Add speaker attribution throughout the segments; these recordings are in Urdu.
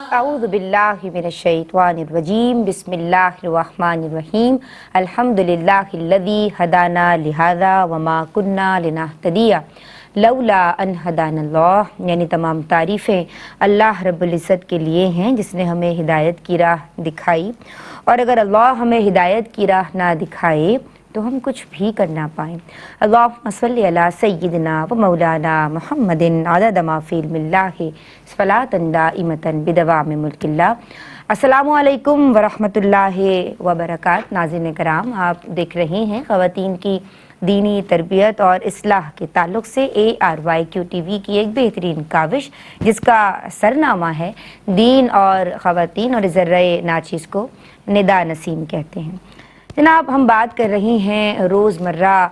Speaker 1: اعوذ باللہ من الشیطان الرجیم بسم اللہ الرحمن الرحیم الحمدللہ الذی ہدانا لہذا وما کننا لنہتدی لولا ان ہدانا اللہ، یعنی تمام تعریفیں اللہ رب العزت کے لیے ہیں جس نے ہمیں ہدایت کی راہ دکھائی، اور اگر اللہ ہمیں ہدایت کی راہ نہ دکھائے تو ہم کچھ بھی کر نہ پائیں۔ اللہم صلی علی سیدنا و مولانا محمد عدد ما فی علم اللہ صلاۃ دائمۃ بدوام ملک اللہ۔ السلام علیکم ورحمۃ اللہ وبرکاتہ۔ ناظرین کرام، آپ دیکھ رہے ہیں خواتین کی دینی تربیت اور اصلاح کے تعلق سے ARYQ-TV کی ایک بہترین کاوش جس کا سرنامہ ہے دین اور خواتین، اور ذرۂ ناچیز کو ندا نسیم کہتے ہیں۔ جناب، ہم بات کر رہے ہیں روزمرہ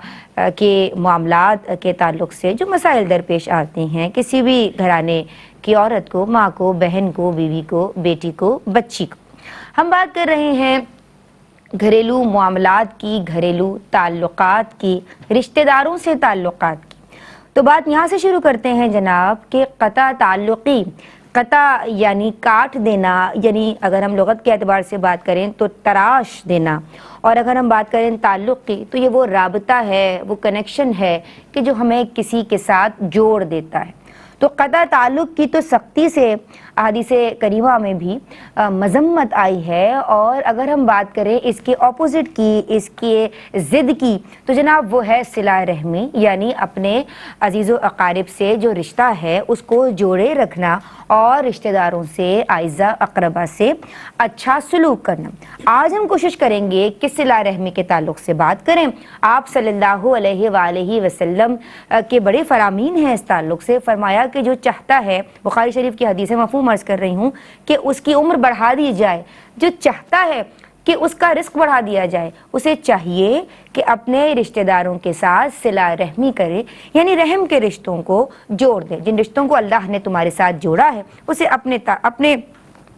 Speaker 1: کے معاملات کے تعلق سے جو مسائل درپیش آتے ہیں کسی بھی گھرانے کی عورت کو، ماں کو، بہن کو، بیوی کو، بیٹی کو، بچی کو۔ ہم بات کر رہے ہیں گھریلو معاملات کی، گھریلو تعلقات کی، رشتہ داروں سے تعلقات کی۔ تو بات یہاں سے شروع کرتے ہیں جناب کہ قطع تعلقی، قطع یعنی کاٹ دینا، یعنی اگر ہم لغت کے اعتبار سے بات کریں تو تراش دینا، اور اگر ہم بات کریں تعلق کی تو یہ وہ رابطہ ہے، وہ کنیکشن ہے کہ جو ہمیں کسی کے ساتھ جوڑ دیتا ہے۔ تو قطع تعلق کی تو سختی سے احادیث کریمہ میں بھی مذمت آئی ہے، اور اگر ہم بات کریں اس کے اپوزٹ کی، اس کے ضد کی، تو جناب وہ ہے صلہ رحمی، یعنی اپنے عزیز و اقارب سے جو رشتہ ہے اس کو جوڑے رکھنا اور رشتہ داروں سے، اعزاء اقربا سے اچھا سلوک کرنا۔ آج ہم کوشش کریں گے کہ صلہ رحمی کے تعلق سے بات کریں۔ آپ صلی اللہ علیہ وآلہ وسلم کے بڑے فرامین ہیں اس تعلق سے۔ فرمایا کہ جو چاہتا ہے، بخاری شریف کی حدیث مفہوم عرض کر رہی ہوں، کہ اس کی عمر بڑھا دی جائے، جو چاہتا ہے کہ اس کا رزق بڑھا دیا جائے، اسے چاہیے کہ اپنے رشتہ داروں کے ساتھ صلہ رحمی کرے، یعنی رحم کے رشتوں کو جوڑ دے۔ جن رشتوں کو اللہ نے تمہارے ساتھ جوڑا ہے اسے اپنے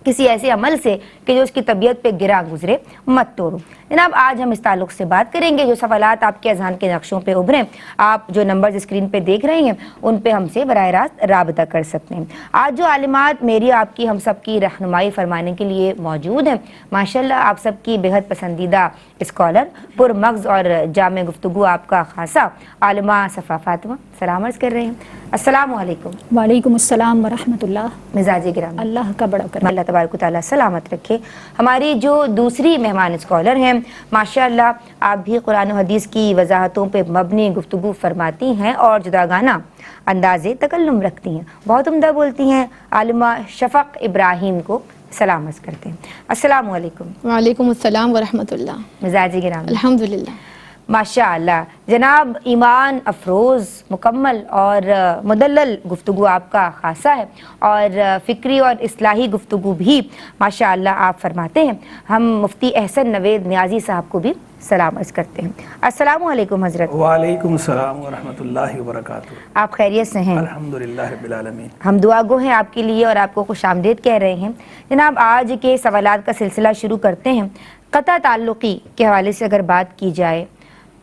Speaker 1: کسی ایسے عمل سے کہ جو اس کی طبیعت پہ گرا گزرے مت توڑو۔ جناب، آج ہم اس تعلق سے بات کریں گے۔ جو سوالات آپ کے اذہان کے نقشوں پہ ابھریں، آپ جو نمبرز اسکرین پہ دیکھ رہے ہیں ان پہ ہم سے براہ راست رابطہ کر سکتے ہیں۔ آج جو عالمات میری، آپ کی، ہم سب کی رہنمائی فرمانے کے لیے موجود ہیں، ماشاءاللہ آپ سب کی بہت پسندیدہ اسکالر، پر مغز اور جامع گفتگو آپ کا خاصہ عالمہ صفا فاطمہ سلام عرض کر رہے ہیں۔ السلام علیکم۔
Speaker 2: وعلیکم السلام ورحمۃ اللہ۔
Speaker 1: مزاج گرامی،
Speaker 2: اللہ کا بڑا کرم۔
Speaker 1: اللہ تبارک و تعالیٰ سلامت رکھے۔ ہماری جو دوسری مہمان اسکالر ہیں، ماشاءاللہ آپ بھی قرآن و حدیث کی وضاحتوں پہ مبنی گفتگو فرماتی ہیں اور جداگانہ انداز تکلم رکھتی ہیں، بہت عمدہ بولتی ہیں۔ عالمہ شفق ابراہیم کو سلام عرض کرتے ہیں۔ السلام علیکم۔
Speaker 3: وعلیکم السلام ورحمۃ اللہ۔
Speaker 1: مزاج گرامی،
Speaker 3: الحمدللہ۔
Speaker 1: ماشاءاللہ جناب، ایمان افروز، مکمل اور مدلل گفتگو آپ کا خاصہ ہے، اور فکری اور اصلاحی گفتگو بھی ماشاءاللہ آپ فرماتے ہیں۔ ہم مفتی احسن نوید نیازی صاحب کو بھی سلام عرض کرتے ہیں۔ السلام علیکم حضرت۔
Speaker 4: وعلیکم السلام ورحمۃ اللہ وبرکاتہ۔
Speaker 1: آپ خیریت سے ہیں؟
Speaker 4: الحمدللہ رب العالمین۔
Speaker 1: ہم دعا گو ہیں آپ کے لیے اور آپ کو خوش آمدید کہہ رہے ہیں۔ جناب، آج کے سوالات کا سلسلہ شروع کرتے ہیں۔ قطع تعلقی کے حوالے سے اگر بات کی جائے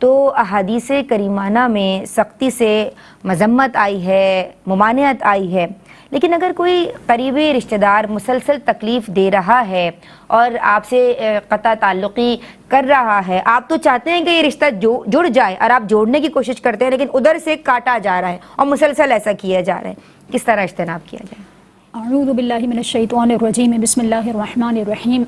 Speaker 1: تو احادیث کریمانہ میں سختی سے مذمت آئی ہے، ممانعت آئی ہے، لیکن اگر کوئی قریبی رشتہ دار مسلسل تکلیف دے رہا ہے اور آپ سے قطع تعلقی کر رہا ہے، آپ تو چاہتے ہیں کہ یہ رشتہ جڑ جائے اور آپ جوڑنے کی کوشش کرتے ہیں، لیکن ادھر سے کاٹا جا رہا ہے اور مسلسل ایسا کیا جا رہا ہے، کس طرح اجتناب کیا جائے؟
Speaker 2: اعوذ باللہ من الشیطان الرجیم، بسم اللہ الرحمن الرحیم۔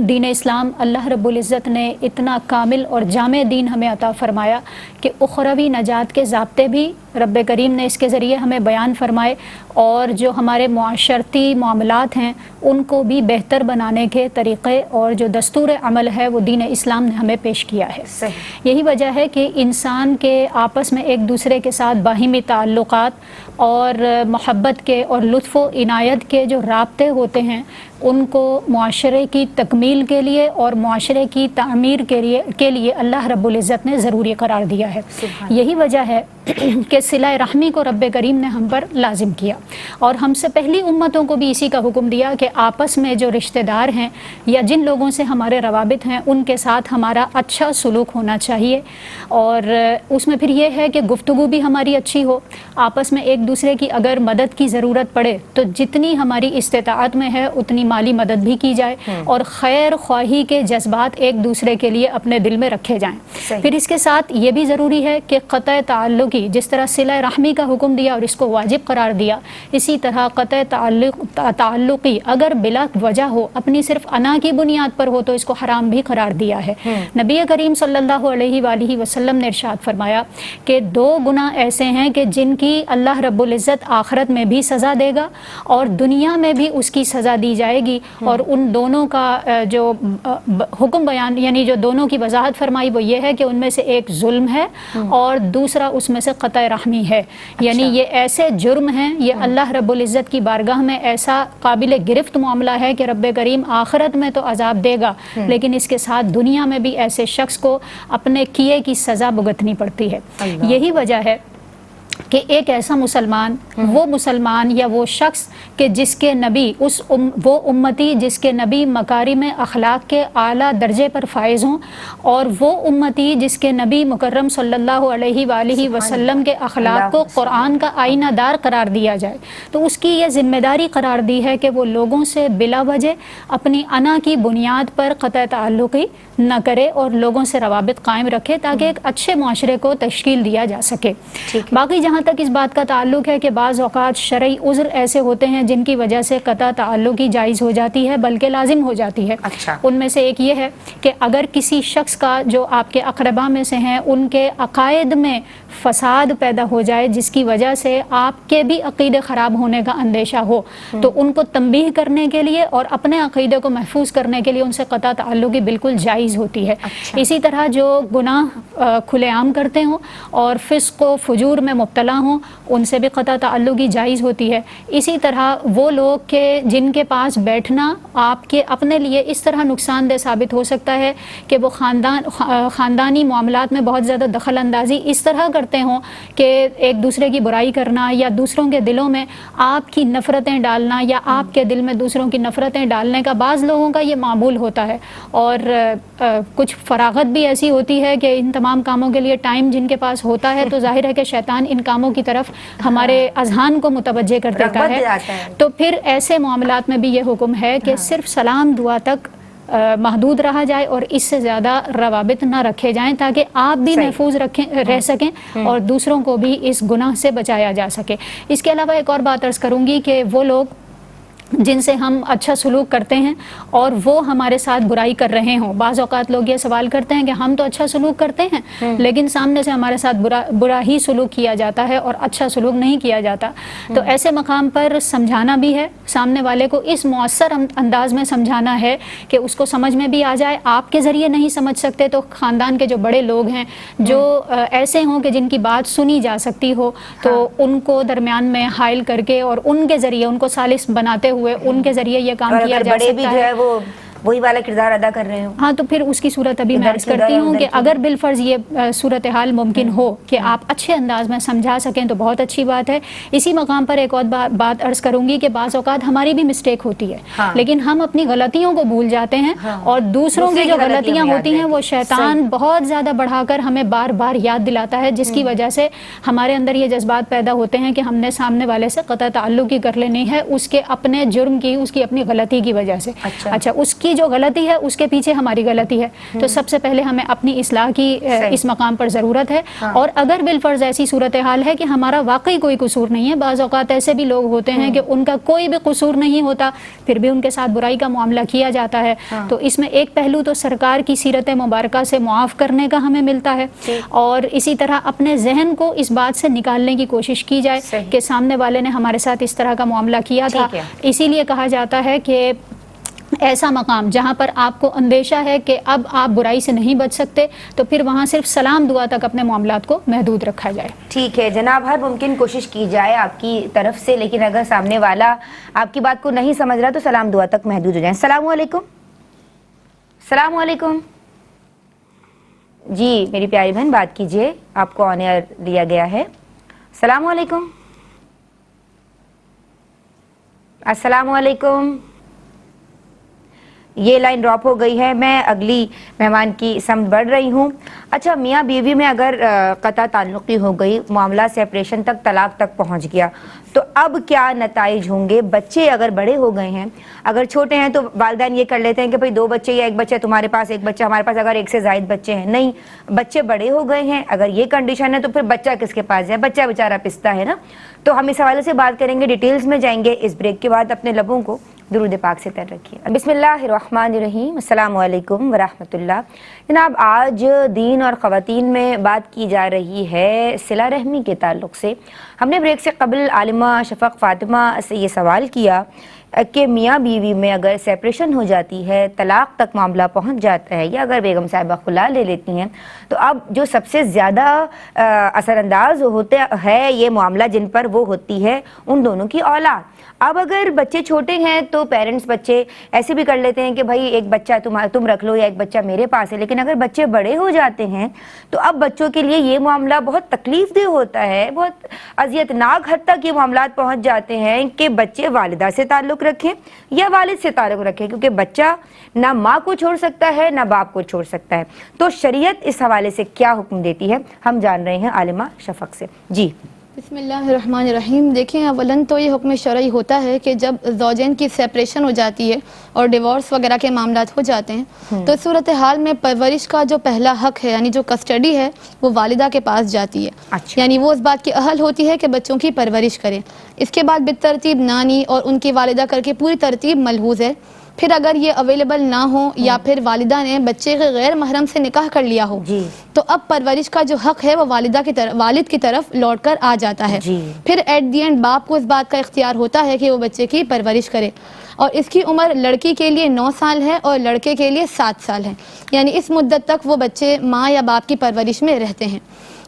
Speaker 2: دین اسلام، اللہ رب العزت نے اتنا کامل اور جامع دین ہمیں عطا فرمایا کہ اخروی نجات کے ضابطے بھی رب کریم نے اس کے ذریعے ہمیں بیان فرمائے، اور جو ہمارے معاشرتی معاملات ہیں ان کو بھی بہتر بنانے کے طریقے اور جو دستور عمل ہے وہ دین اسلام نے ہمیں پیش کیا ہے۔
Speaker 1: صحیح۔
Speaker 2: یہی وجہ ہے کہ انسان کے آپس میں ایک دوسرے کے ساتھ باہمی تعلقات اور محبت کے اور لطف و عنایت کے جو رابطے ہوتے ہیں ان کو معاشرے کی تکمیل کے لیے اور معاشرے کی تعمیر کے لیے اللہ رب العزت نے ضروری قرار دیا ہے۔ یہی وجہ ہے کہ صلہ رحمی کو رب کریم نے ہم پر لازم کیا، اور ہم سے پہلی امتوں کو بھی اسی کا حکم دیا کہ آپس میں جو رشتہ دار ہیں یا جن لوگوں سے ہمارے روابط ہیں ان کے ساتھ ہمارا اچھا سلوک ہونا چاہیے، اور اس میں پھر یہ ہے کہ گفتگو بھی ہماری اچھی ہو، آپس میں ایک دوسرے کی اگر مدد کی ضرورت پڑے تو جتنی ہماری استطاعت میں ہے اتنی مالی مدد بھی کی جائے، اور خیر خواہی کے جذبات ایک دوسرے کے لیے اپنے دل میں رکھے جائیں۔ پھر اس کے ساتھ یہ بھی ضروری ہے کہ قطع تعلقی، جس طرح صلہ رحمی کا حکم دیا اور اس کو واجب قرار دیا، اسی طرح قطع تعلقی اگر بلا وجہ ہو، اپنی صرف انا کی بنیاد پر ہو، تو اس کو حرام بھی قرار دیا ہے۔ نبی کریم صلی اللہ علیہ وآلہ وسلم نے ارشاد فرمایا کہ 2 گناہ ایسے ہیں کہ جن کی اللہ رب العزت آخرت میں بھی سزا دے گا اور دنیا میں بھی اس کی سزا دی جائے گی، اور ان دونوں کا جو حکم بیان یعنی جو دونوں کی وضاحت فرمائی وہ یہ ہے کہ ان میں سے ایک ظلم ہے اور دوسرا اس میں سے قطع رحمی ہے۔ یعنی یہ ایسے جرم ہیں، یہ اللہ رب العزت کی بارگاہ میں ایسا قابل گرفت معاملہ ہے کہ رب کریم آخرت میں تو عذاب دے گا، لیکن اس کے ساتھ دنیا میں بھی ایسے شخص کو اپنے کیے کی سزا بھگتنی پڑتی ہے۔ یہی وجہ ہے کہ ایک ایسا مسلمان، وہ مسلمان یا وہ شخص کہ جس کے نبی وہ امتی جس کے نبی مکارم اخلاق کے اعلیٰ درجے پر فائز ہوں، اور وہ امتی جس کے نبی مکرم صلی اللہ علیہ وآلہ وسلم کے اخلاق کو قرآن کا آئینہ دار قرار دیا جائے، تو اس کی یہ ذمہ داری قرار دی ہے کہ وہ لوگوں سے بلا وجہ اپنی انا کی بنیاد پر قطع تعلقی نہ کرے اور لوگوں سے روابط قائم رکھے، تاکہ ایک اچھے معاشرے کو تشکیل دیا جا سکے۔ باقی جہاں تک اس بات کا تعلق ہے کہ بعض اوقات شرعی عذر ایسے ہوتے ہیں جن کی وجہ سے قطع تعلقی جائز ہو جاتی ہے، بلکہ لازم ہو جاتی ہے۔ ان میں سے ایک یہ ہے کہ اگر کسی شخص کا جو آپ کے اقربا میں سے ہیں ان کے عقائد میں فساد پیدا ہو جائے جس کی وجہ سے آپ کے بھی عقیدے خراب ہونے کا اندیشہ ہو، تو ان کو تنبیہ کرنے کے لیے اور اپنے عقیدے کو محفوظ کرنے کے لیے ان سے قطع تعلقی بالکل جائز ہوتی ہے۔ اسی طرح جو گناہ کھلے عام کرتے ہوں اور فسق و فجور میں مبتلا ہوں، ان سے بھی قطع تعلقی جائز ہوتی ہے۔ اسی طرح وہ لوگ کہ جن کے پاس بیٹھنا آپ کے اپنے لیے اس طرح نقصان دہ ثابت ہو سکتا ہے کہ وہ خاندانی معاملات میں بہت زیادہ دخل اندازی اس طرح کرتے ہوں کہ ایک دوسرے کی برائی کرنا یا دوسروں کے دلوں میں آپ کی نفرتیں ڈالنا یا آپ کے دل میں دوسروں کی نفرتیں ڈالنے کا بعض لوگوں کا یہ معمول ہوتا ہے، اور کچھ فراغت بھی ایسی ہوتی ہے کہ ان تمام کاموں کے لیے ٹائم جن کے پاس ہوتا ہے، تو ظاہر ہے کہ شیطان ان کاموں کی طرف ہمارے اذہان کو متوجہ کر دیتا ہے۔ تو پھر ایسے معاملات میں بھی یہ حکم ہے کہ صرف سلام دعا تک محدود رہا جائے اور اس سے زیادہ روابط نہ رکھے جائیں، تاکہ آپ بھی محفوظ رہ سکیں اور دوسروں کو بھی اس گناہ سے بچایا جا سکے۔ اس کے علاوہ ایک اور بات عرض کروں گی کہ وہ لوگ جن سے ہم اچھا سلوک کرتے ہیں اور وہ ہمارے ساتھ برائی کر رہے ہوں، بعض اوقات لوگ یہ سوال کرتے ہیں کہ ہم تو اچھا سلوک کرتے ہیں لیکن سامنے سے ہمارے ساتھ برا ہی سلوک کیا جاتا ہے اور اچھا سلوک نہیں کیا جاتا، تو ایسے مقام پر سمجھانا بھی ہے، سامنے والے کو اس مؤثر انداز میں سمجھانا ہے کہ اس کو سمجھ میں بھی آ جائے۔ آپ کے ذریعے نہیں سمجھ سکتے تو خاندان کے جو بڑے لوگ ہیں جو ایسے ہوں کہ جن کی بات سنی جا سکتی ہو، تو ان کو درمیان میں حائل کر کے اور ان کے ذریعے ان کو ثالث بناتے ہوئے ان کے ذریعے یہ کام کیا جا سکتا ہے۔
Speaker 1: وہی والا کردار ادا کر رہے ہوں،
Speaker 2: ہاں تو پھر اس کی صورت ابھی میں عرض کرتی ہوں کہ اگر بالفرض یہ صورتحال ممکن ہو کہ آپ اچھے انداز میں سمجھا سکیں تو بہت اچھی بات ہے۔ اسی مقام پر ایک اور بات عرض کروں گی کہ بعض اوقات ہماری بھی مسٹیک ہوتی ہے، لیکن ہم اپنی غلطیوں کو بھول جاتے ہیں اور دوسروں کی جو غلطیاں ہوتی ہیں وہ شیطان بہت زیادہ بڑھا کر ہمیں بار بار یاد دلاتا ہے، جس کی وجہ سے ہمارے اندر یہ جذبات پیدا ہوتے ہیں کہ ہم نے سامنے والے سے قطع تعلق ہی کر لینی ہے اس کے اپنے جرم کی، اس کی اپنی غلطی کی وجہ سے۔ اچھا اس کی جو غلطی ہے اس کے پیچھے ہماری غلطی ہے، تو سب سے پہلے ہمیں اپنی اصلاح کی اس مقام پر ضرورت ہے۔ اور اگر بالفرض ایسی صورتحال ہے کہ ہمارا واقعی کوئی قصور نہیں ہے، بعض اوقات ایسے بھی لوگ ہوتے ہیں کہ ان کا کوئی بھی قصور نہیں ہوتا پھر بھی ان کے ساتھ برائی کا معاملہ کیا جاتا ہے، تو اس میں ایک پہلو تو سرکار کی سیرت مبارکہ سے معاف کرنے کا ہمیں ملتا ہے، اور اسی طرح اپنے ذہن کو اس بات سے نکالنے کی کوشش کی جائے کہ سامنے والے نے ہمارے ساتھ اس طرح کا معاملہ کیا تھا۔ اسی لیے کہا جاتا ہے کہ ایسا مقام جہاں پر آپ کو اندیشہ ہے کہ اب آپ برائی سے نہیں بچ سکتے، تو پھر وہاں صرف سلام دعا تک اپنے معاملات کو محدود رکھا جائے۔
Speaker 1: ٹھیک ہے جناب، ہر ممکن کوشش کی جائے آپ کی طرف سے، لیکن اگر سامنے والا آپ کی بات کو نہیں سمجھ رہا تو سلام دعا تک محدود ہو جائیں۔ السلام علیکم۔ السلام علیکم جی میری پیاری بہن بات کیجئے، آپ کو آن ایئر دیا گیا ہے۔ السلام علیکم۔ السلام علیکم۔ یہ لائن ڈراپ ہو گئی ہے، میں اگلی مہمان کی سمت بڑھ رہی ہوں۔ اچھا، میاں بیوی میں اگر قطع تعلقی ہو گئی، معاملہ سیپریشن تک، طلاق تک پہنچ گیا، تو اب کیا نتائج ہوں گے؟ بچے اگر بڑے ہو گئے ہیں، اگر چھوٹے ہیں تو والدین یہ کر لیتے ہیں کہ بھئی 2 بچے یا 1 بچہ تمہارے پاس، 1 بچہ ہمارے پاس، اگر 1 سے زائد بچے ہیں۔ نہیں، بچے بڑے ہو گئے ہیں، اگر یہ کنڈیشن ہے تو پھر بچہ کس کے پاس جائے؟ بچہ بیچارہ پستا ہے نا۔ تو ہم اس حوالے سے بات کریں گے، ڈیٹیلز میں جائیں گے۔ اس بریک کے بعد اپنے لبوں کو درود پاک سے تر رکھیے۔ بسم اللہ الرحمن الرحیم۔ السلام علیکم ورحمۃ اللہ۔ جناب، آج دین اور خواتین میں بات کی جا رہی ہے صلہ رحمی کے تعلق سے۔ ہم نے بریک سے قبل عالمہ شفق فاطمہ سے یہ سوال کیا کہ میاں بیوی میں اگر سیپریشن ہو جاتی ہے، طلاق تک معاملہ پہنچ جاتا ہے، یا اگر بیگم صاحبہ خلا لے لیتی ہیں، تو اب جو سب سے زیادہ اثر انداز ہوتا ہے یہ معاملہ جن پر، وہ ہوتی ہے ان دونوں کی اولاد۔ اب اگر بچے چھوٹے ہیں تو پیرنٹس بچے ایسے بھی کر لیتے ہیں کہ بھائی 1 بچہ تم رکھ لو یا 1 بچہ میرے پاس ہے، لیکن اگر بچے بڑے ہو جاتے ہیں تو اب بچوں کے لیے یہ معاملہ بہت تکلیف دہ ہوتا ہے، بہت اذیت ناک حد تک یہ معاملات پہنچ جاتے ہیں کہ بچے والدہ سے تعلق رکھیں یا والد سے تعلق رکھیں، کیونکہ بچہ نہ ماں کو چھوڑ سکتا ہے نہ باپ کو چھوڑ سکتا ہے۔ تو شریعت اس حوالے سے کیا حکم دیتی ہے، ہم جان رہے ہیں عالمہ شفق سے۔ جی
Speaker 3: بسم اللہ الرحمن الرحیم۔ دیکھیں، اولاً تو یہ حکم شرعی ہوتا ہے کہ جب زوجین کی سیپریشن ہو جاتی ہے اور ڈیورس وغیرہ کے معاملات ہو جاتے ہیں تو صورتحال میں پرورش کا جو پہلا حق ہے، یعنی جو کسٹڈی ہے، وہ والدہ کے پاس جاتی ہے۔
Speaker 1: اچھا،
Speaker 3: یعنی وہ اس بات کی اہل ہوتی ہے کہ بچوں کی پرورش کرے۔ اس کے بعد بالترتیب نانی اور ان کی والدہ کر کے پوری ترتیب ملحوظ ہے۔ پھر اگر یہ اویلیبل نہ ہو یا پھر والدہ نے بچے کے غیر محرم سے نکاح کر لیا ہو،
Speaker 1: جی،
Speaker 3: تو اب پرورش کا جو حق ہے وہ والد کی طرف لوٹ کر آ جاتا ہے۔
Speaker 1: جی،
Speaker 3: پھر ایٹ دی اینڈ باپ کو اس بات کا اختیار ہوتا ہے کہ وہ بچے کی پرورش کرے، اور اس کی عمر لڑکی کے لیے 9 سال ہے اور لڑکے کے لیے 7 سال ہے۔ یعنی اس مدت تک وہ بچے ماں یا باپ کی پرورش میں رہتے ہیں۔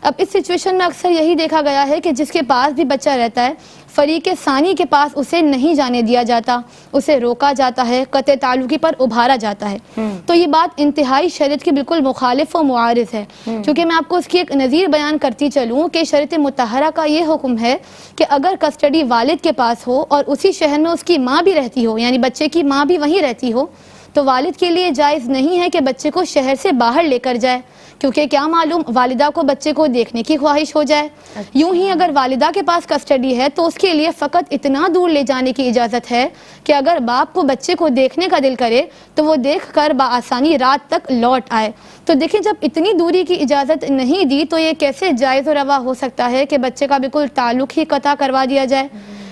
Speaker 3: اب اس سچویشن میں اکثر یہی دیکھا گیا ہے کہ جس کے پاس بھی بچہ رہتا ہے، فریق ثانی کے پاس اسے نہیں جانے دیا جاتا، اسے روکا جاتا ہے، قطع تعلقی پر ابھارا جاتا ہے۔ تو یہ بات انتہائی شریعت کی بالکل مخالف و معارض ہے، کیونکہ میں آپ کو اس کی ایک نظیر بیان کرتی چلوں کہ شریعت مطہرہ کا یہ حکم ہے کہ اگر کسٹڈی والد کے پاس ہو اور اسی شہر میں اس کی ماں بھی رہتی ہو، یعنی بچے کی ماں بھی وہیں رہتی ہو، تو والد کے لیے جائز نہیں ہے کہ بچے کو شہر سے باہر لے کر جائے، کیونکہ کیا معلوم والدہ کو بچے کو دیکھنے کی خواہش ہو جائے۔ یوں ہی اگر والدہ کے پاس کسٹڈی ہے تو اس کے لیے فقط اتنا دور لے جانے کی اجازت ہے کہ اگر باپ کو بچے کو دیکھنے کا دل کرے تو وہ دیکھ کر بآسانی رات تک لوٹ آئے۔ تو دیکھیں، جب اتنی دوری کی اجازت نہیں دی تو یہ کیسے جائز و روا ہو سکتا ہے کہ بچے کا بالکل تعلق ہی قطع کروا دیا جائے۔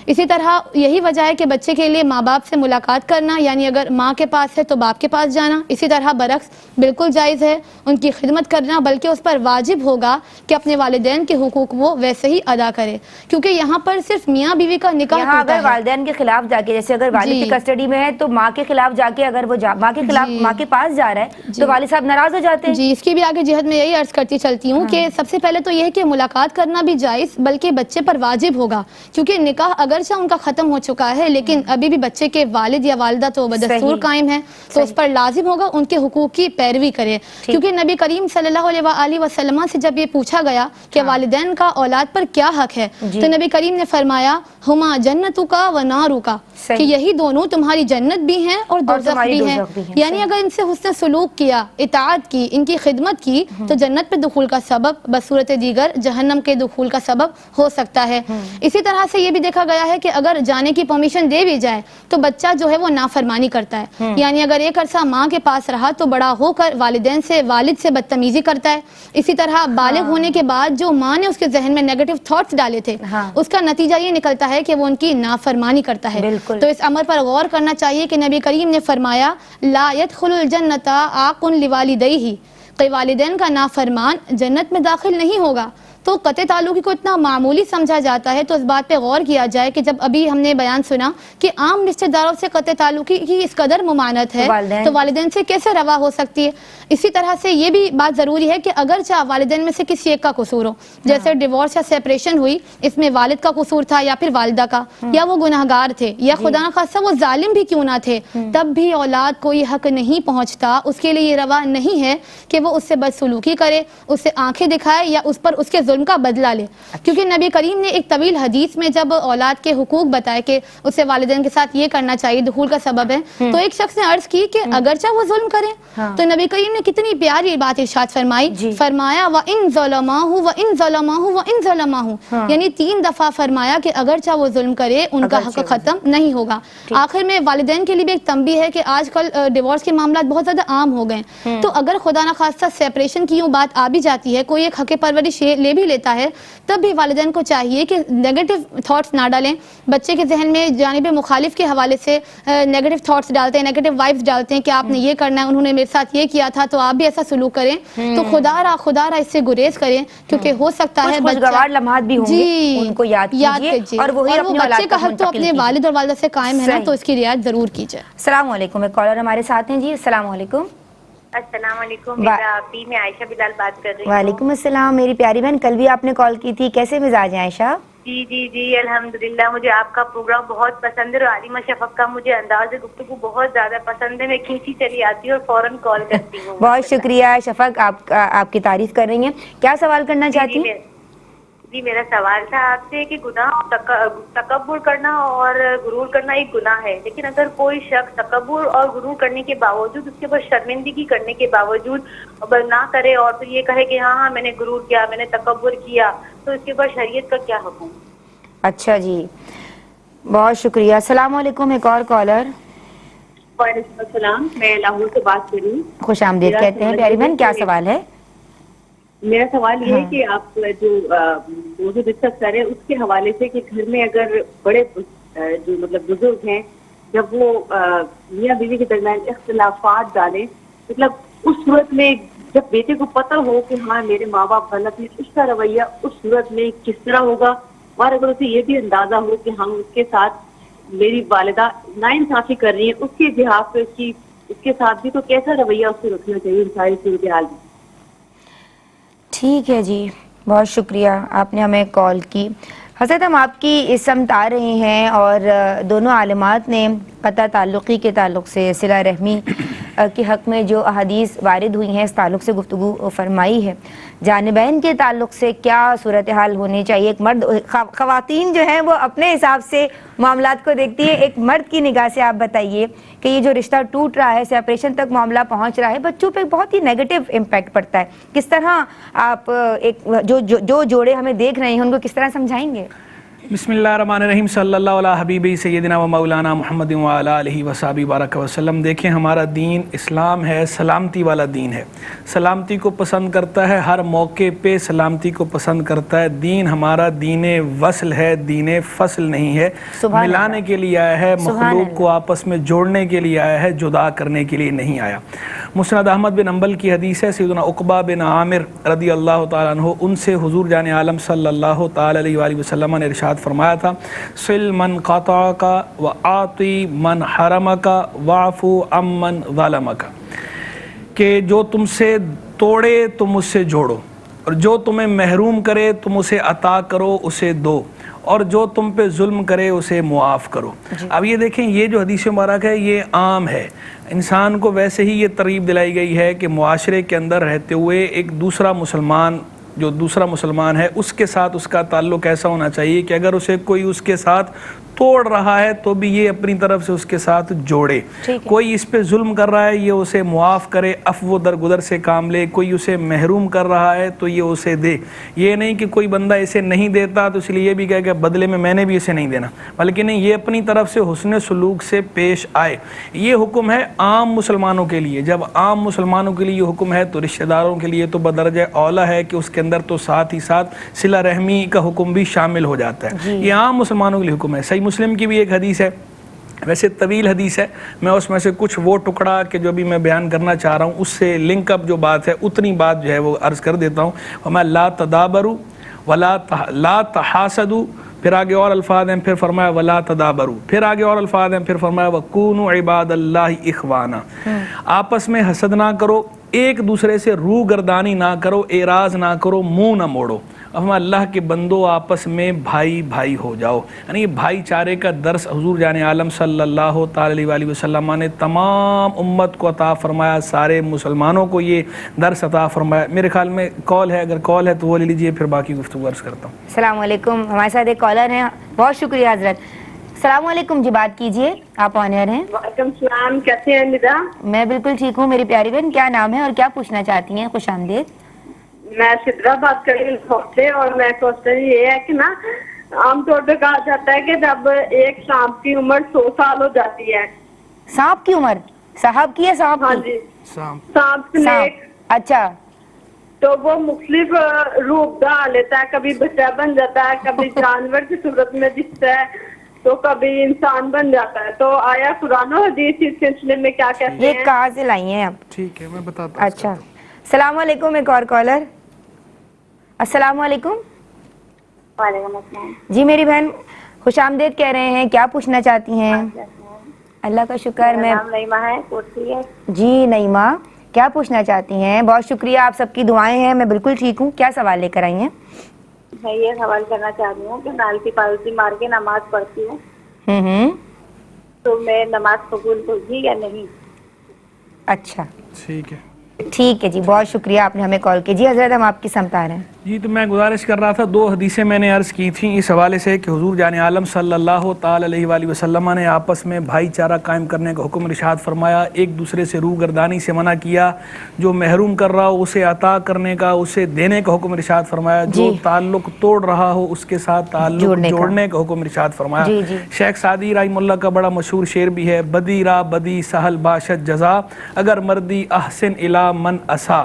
Speaker 3: اسی طرح یہی وجہ ہے کہ بچے کے لیے ماں باپ سے ملاقات کرنا، یعنی اگر ماں کے پاس ہے تو باپ کے پاس جانا، اسی طرح برعکس بالکل جائز ہے۔ ان کی خدمت کرنا، بلکہ اس پر واجب ہوگا کہ اپنے والدین کے حقوق وہ ویسے ہی ادا کرے، کیونکہ یہاں پر صرف میاں بیوی کا نکاح
Speaker 1: یہاں
Speaker 3: ہوتا
Speaker 1: اگر
Speaker 3: ہے۔
Speaker 1: والدین کے خلاف جا کے، جیسے اگر والد کی کسٹڈی میں ہے تو ماں کے خلاف جا کے، اگر وہ ماں کے خلاف ماں کے پاس جا رہا ہے تو والد صاحب ناراض ہو جاتے ہیں۔
Speaker 3: جی، اس کی بھی آگے جہت میں یہی عرض کرتی چلتی ہوں کہ سب سے پہلے تو یہ ہے کہ ملاقات کرنا بھی جائز، بلکہ بچے پر واجب ہوگا، کیونکہ نکاح اگرچہ ان کا ختم ہو چکا ہے لیکن ابھی بھی بچے کے والد یا والدہ تو بدستور قائم ہے، تو اس پر لازم ہوگا ان کے حقوق کی پیروی کرے۔ کیونکہ نبی کریم صلی اللہ علیہ وسلم سے جب یہ پوچھا گیا کہ والدین کا اولاد پر کیا حق ہے، تو نبی کریم نے فرمایا ہما جنتک و نارک، کہ یہی دونوں تمہاری جنت بھی ہیں اور دوزخ بھی ہیں۔ یعنی اگر ان سے حسن سلوک کیا، اطاعت کی، ان کی خدمت کی، تو جنت پہ دخول کا سبب بصورت دیگر جہنم کے دخول کا سبب ہو سکتا ہے۔ اسی طرح سے یہ بھی دیکھا گیا ہے کہ اگر جانے کی پرمیشن دے بھی جائے تو بچہ جو ہے وہ نافرمانی کرتا ہے، یعنی اگر ایک عرصہ ماں کے پاس رہا تو بڑا ہو کر والد سے بدتمیزی کرتا ہے۔ اسی طرح بالغ ہونے کے بعد جو ماں نے اس کے ذہن میں نیگیٹو تھاٹس ڈالے تھے، اس کا نتیجہ یہ نکلتا ہے کہ وہ ان کی نافرمانی کرتا ہے۔ تو اس امر پر غور کرنا چاہیے کہ نبی کریم نے فرمایا لا يدخل الجنة عاق لوالدیہ، کہ والدین کا نافرمان جنت میں داخل نہیں ہوگا۔ تو قطع تعلقی کو اتنا معمولی سمجھا جاتا ہے، تو اس بات پہ غور کیا جائے کہ جب ابھی ہم نے بیان سنا کہ عام رشتہ داروں سے قطع تعلقی کی اس قدر ممانعت ہے تو والدین سے کیسے روا ہو سکتی ہے؟ اسی طرح سے یہ بھی بات ضروری ہے کہ اگرچہ والدین میں سے کسی ایک کا قصور ہو، جیسے ڈیورس یا سیپریشن ہوئی، اس میں والد کا قصور تھا یا پھر والدہ کا، یا وہ گناہگار تھے یا خدا نخواستہ وہ ظالم بھی کیوں نہ تھے، تب بھی اولاد کو یہ حق نہیں پہنچتا، اس کے لیے یہ روا نہیں ہے کہ وہ اس سے بدسلوکی کرے، اس سے آنکھیں دکھائے یا اس پر اس کے ظلم کا بدلہ لے. کیونکہ نبی کریم نے ایک طویل حدیث میں جب اولاد کے حقوق بتائے کہ اسے والدین کے ساتھ یہ کرنا چاہیے، دخول کا سبب ہے، تو ایک شخص نے عرض کی کہ اگرچہ وہ ظلم کریں، تو نبی کریم نے کتنی پیاری بات ارشاد فرمائی، فرمایا وَإِن ظَلَمَاهُ وَإِن ظَلَمَاهُ وَإِن ظَلَمَاهُ، یعنی 3 دفعہ فرمایا کہ اگرچہ وہ ظلم کرے ان کا حق ختم نہیں ہوگا. آخر میں والدین کے لیے بھی ایک تنبیہ ہے کہ آج کل ڈیورس کے معاملات بہت زیادہ عام ہو گئے ہیں، تو اگر خدا نخواستہ سیپریشن کی یوں بات آ بھی جاتی ہے، کوئی ایک حق پرورش لے بھی لیتا ہے، تب بھی والدین کو چاہیے کہ نیگیٹو تھاٹس نہ ڈالیں. بچے کے ذہن میں جانب مخالف کے حوالے سے نیگیٹو تھاٹس ڈالتے ہیں، نیگیٹو وائبس ڈالتے ہیں کہ آپ نے یہ کرنا ہے، انہوں نے میرے ساتھ یہ کیا تھا تو آپ بھی ایسا سلوک کریں. تو خدا را اس سے گریز کریں، کیونکہ ہو سکتا ہے
Speaker 1: خوشگوار لمحات بھی ہوں گے ان کو یاد کیجئے، اور وہی اپنی اولاد
Speaker 3: بچے کا حق تو اپنے والد اور والدہ سے قائم ہے نا، تو اس کی رعایت ضرور کی جائے.
Speaker 1: السلام علیکم، ایک کالر ہمارے ساتھ ہیں. جی السلام علیکم.
Speaker 5: السلام علیکم، میں عائشہ بلال بات کر رہی ہوں.
Speaker 1: وعلیکم السلام میری پیاری بہن، کل بھی آپ نے کال کی تھی، کیسے مزاج ہیں عائشہ؟
Speaker 5: جی الحمدللہ، مجھے آپ کا پروگرام بہت پسند ہے اور عالمہ شفق کا مجھے انداز گفتگو بہت زیادہ پسند ہے. میں کھینچی چلی آتی ہوں اور فوراً کال کرتی ہوں.
Speaker 1: بہت شکریہ شفق، آپ کی تعریف کر رہی ہیں. کیا سوال کرنا چاہتی ہیں؟
Speaker 5: جی میرا سوال تھا آپ سے کہ گناہ تکبر کرنا اور غرور کرنا ایک گناہ ہے، لیکن اگر کوئی شخص تکبر اور غرور کرنے کے باوجود، اس کے بعد شرمندگی کرنے کے باوجود نہ کرے اور پھر یہ کہے کہ ہاں میں نے غرور کیا، میں نے تکبر کیا، تو اس کے بعد شریعت کا کیا حکم؟
Speaker 1: اچھا جی، بہت شکریہ. السلام علیکم، ایک اور کالر.
Speaker 5: وعلیکم السلام، میں لاہور سے بات کر رہی ہوں.
Speaker 1: خوش آمدید کہتے ہیں. پیاری بہن کیا سوال ہے؟
Speaker 5: میرا سوال یہ ہے کہ آپ جو موضوع ڈسکس کر رہے ہیں اس کے حوالے سے کہ گھر میں اگر بڑے جو مطلب بزرگ ہیں، جب وہ میاں بیوی کے درمیان اختلافات ڈالیں، مطلب اس صورت میں جب بیٹے کو پتہ ہو کہ ہاں میرے ماں باپ غلط ہیں، اس کا رویہ اس صورت میں کس طرح ہوگا؟ اور اگر اسے یہ بھی اندازہ ہو کہ ہم اس کے ساتھ میری والدہ ناانصافی کر رہی ہیں، اس کے لحاظ پہ اس کے ساتھ بھی تو کیسا رویہ اس سے رکھنا چاہیے ان ساری صورتحال میں؟
Speaker 1: ٹھیک ہے جی، بہت شکریہ آپ نے ہمیں کال کی. حضرت ہم آپ کی سمت آ رہے ہیں اور دونوں عالمات نے قطع تعلقی کے تعلق سے، صلہ رحمی کے حق میں جو احادیث وارد ہوئی ہیں اس تعلق سے گفتگو فرمائی ہے. جانبین کے تعلق سے کیا صورتحال ہونی چاہیے؟ ایک مرد، خواتین جو ہیں وہ اپنے حساب سے معاملات کو دیکھتی ہیں، ایک مرد کی نگاہ سے آپ بتائیے کہ یہ جو رشتہ ٹوٹ رہا ہے، سیپریشن تک معاملہ پہنچ رہا ہے، بچوں پہ بہت ہی نیگیٹو امپیکٹ پڑتا ہے. کس طرح آپ ایک جو جوڑے ہمیں دیکھ رہے ہیں ان کو کس طرح سمجھائیں گے؟
Speaker 4: بسم اللہ الرحمن الرحیم، صلی اللہ علیہ حبیبی سیدنا و مولانا محمد وعلی آلہ وصحبہ بارک وسلم. دیکھیں ہمارا دین اسلام ہے، سلامتی والا دین ہے، سلامتی کو پسند کرتا ہے، ہر موقع پہ سلامتی کو پسند کرتا ہے. دین ہمارا دین وصل ہے، دین فصل نہیں ہے. ملانے کے لیے آیا ہے، مخلوق کو آپس میں جوڑنے کے لیے آیا ہے، جدا کرنے کے لیے نہیں آیا. مسند احمد بن حنبل کی حدیث ہے، سیدنا عقبہ بن عامر رضی اللہ تعالیٰ عنہ، ان سے حضور جان عالم صلی اللہ تعالیٰ علیہ وآلہ وسلم نے ارشاد فرمایا تھا، صل من قطعک وآتی من حرمک واعفو عمن ظلمک، کہ جو تم سے توڑے تم اس سے جوڑو، اور جو تمہیں محروم کرے تم اسے عطا کرو، اسے دو، اور جو تم پہ ظلم کرے اسے معاف کرو. اب یہ دیکھیں، یہ جو حدیث مبارک ہے یہ عام ہے. انسان کو ویسے ہی یہ ترغیب دلائی گئی ہے کہ معاشرے کے اندر رہتے ہوئے ایک دوسرا مسلمان ہے، اس کے ساتھ اس کا تعلق ایسا ہونا چاہیے کہ اگر اسے کوئی اس کے ساتھ توڑ رہا ہے تو بھی یہ اپنی طرف سے اس کے ساتھ جوڑے. کوئی اس پہ ظلم کر رہا ہے یہ اسے معاف کرے، عفو درگزر سے کام لے. کوئی اسے محروم کر رہا ہے تو یہ اسے دے. یہ نہیں کہ کوئی بندہ اسے نہیں دیتا تو اس لیے یہ بھی کہے کہ بدلے میں نے بھی اسے نہیں دینا، بلکہ نہیں، یہ اپنی طرف سے حسن سلوک سے پیش آئے. یہ حکم ہے عام مسلمانوں کے لیے. جب عام مسلمانوں کے لیے یہ حکم ہے تو رشتہ داروں کے لیے تو بدرجہ اولا ہے کہ اس کے اندر تو ساتھ ہی ساتھ صلہ رحمی کا حکم بھی شامل ہو جاتا ہے. یہ عام مسلمانوں کے لیے حکم ہے. صحیح مسلم کی بھی ایک حدیث ہے، ویسے طویل حدیث ہے، میں اس میں سے کچھ وہ ٹکڑا کہ جو بھی میں بیان کرنا چاہ رہا ہوں اس سے لنک اپ جو بات ہے اتنی بات جو ہے وہ عرض کر دیتا ہوں. وَمَا لَا تَدَابَرُوا لا تحاسدوا، پھر آگے اور الفاظ ہیں، پھر فرمایا ولا تدابروا، پھر آگے اور الفاظ ہیں، پھر فرمایا وکونوا عباد اللہ اخوانا، آپس میں حسد نہ کرو، ایک دوسرے سے روح گردانی نہ کرو، اعراض نہ کرو، منہ نہ موڑو، اب ہم اللہ کے بندوں آپس میں بھائی بھائی ہو جاؤ. یعنی یہ بھائی چارے کا درس حضور جان عالم صلی اللہ تعالی علیہ وسلم نے تمام امت کو عطا فرمایا، سارے مسلمانوں کو یہ درس عطا فرمایا. میرے خیال میں کال ہے، اگر کال ہے تو وہ لے لیجئے، پھر باقی گفتگو عرض کرتا ہوں.
Speaker 1: السلام علیکم، ہمارے ساتھ ایک کالر ہیں، بہت شکریہ حضرت. السلام علیکم جی، بات کیجئے، آپ آن ایئر ہیں.
Speaker 5: وعلیکم السلام، کیسے ہیں ندا؟
Speaker 1: میں بالکل ٹھیک ہوں میری پیاری بہن، کیا نام ہے اور کیا پوچھنا چاہتی ہیں؟ خوش آمدید.
Speaker 5: میں سدرا بات کر رہی ہوں، اور میں کوشچن یہ ہے کہ نا عام طور پہ کہا جاتا ہے کہ جب ایک سانپ کی عمر 100 سال ہو جاتی ہے.
Speaker 1: سانپ کی عمر؟ صاحب کی ہے سانپ
Speaker 5: ہاں
Speaker 1: کی؟
Speaker 5: جی،
Speaker 4: سانپ
Speaker 5: سانپ سنیک،
Speaker 1: اچھا.
Speaker 5: تو وہ مختلف روپ دھار لیتا ہے، کبھی بچہ بن جاتا ہے، کبھی جانور کی صورت میں دکھتا ہے، تو کبھی انسان بن جاتا ہے. تو آیا قرآن و حدیث اس سلسلے میں کیا کہتے
Speaker 1: یہ
Speaker 5: ہیں؟
Speaker 1: کہاں سے لائی ہیں آپ؟
Speaker 4: ٹھیک ہے، میں بتاتا ہوں.
Speaker 1: اچھا، السلام علیکم. ایک اور کالر. السلام علیکم.
Speaker 5: وعلیکم السلام.
Speaker 1: جی میری بہن خوش آمدید کہہ رہے ہیں، کیا پوچھنا چاہتی ہیں؟ اللہ کا شکر. میں
Speaker 5: نام نعیمہ ہے، کوٹھی ہے.
Speaker 1: جی نعیمہ، کیا پوچھنا چاہتی ہیں؟ بہت شکریہ، آپ سب کی دعائیں ہیں. میں بالکل ٹھیک ہوں. کیا سوال لے کر آئی ہیں؟
Speaker 5: میں یہ سوال کرنا چاہتی ہوں کہ نالتی پالتی مار کے نماز پڑھتی ہوں تو میں نماز قبول ہوگی یا نہیں؟
Speaker 1: اچھا
Speaker 4: ٹھیک ہے.
Speaker 1: ٹھیک ہے جی، بہت شکریہ آپ نے ہمیں کال کی. جی حضرت ہم آپ کی سمت آ رہے ہیں.
Speaker 4: جی تو میں گزارش کر رہا تھا، 2 حدیثیں میں نے عرض کی تھیں اس حوالے سے کہ حضور جان عالم صلی اللہ تعالی علیہ وآلہ وسلم نے آپس میں بھائی چارہ قائم کرنے کا حکم ارشاد فرمایا، ایک دوسرے سے روح گردانی سے منع کیا، جو محروم کر رہا ہو اسے عطا کرنے کا، اسے دینے کا حکم ارشاد فرمایا، جو تعلق توڑ رہا ہو اس کے ساتھ تعلق جوڑنے کا حکم ارشاد فرمایا. شیخ سعدی رحمہ اللہ کا بڑا مشہور شعر بھی ہے، بدی را بدی سہل باشد جزا اگر مردی احسن الی من اسا،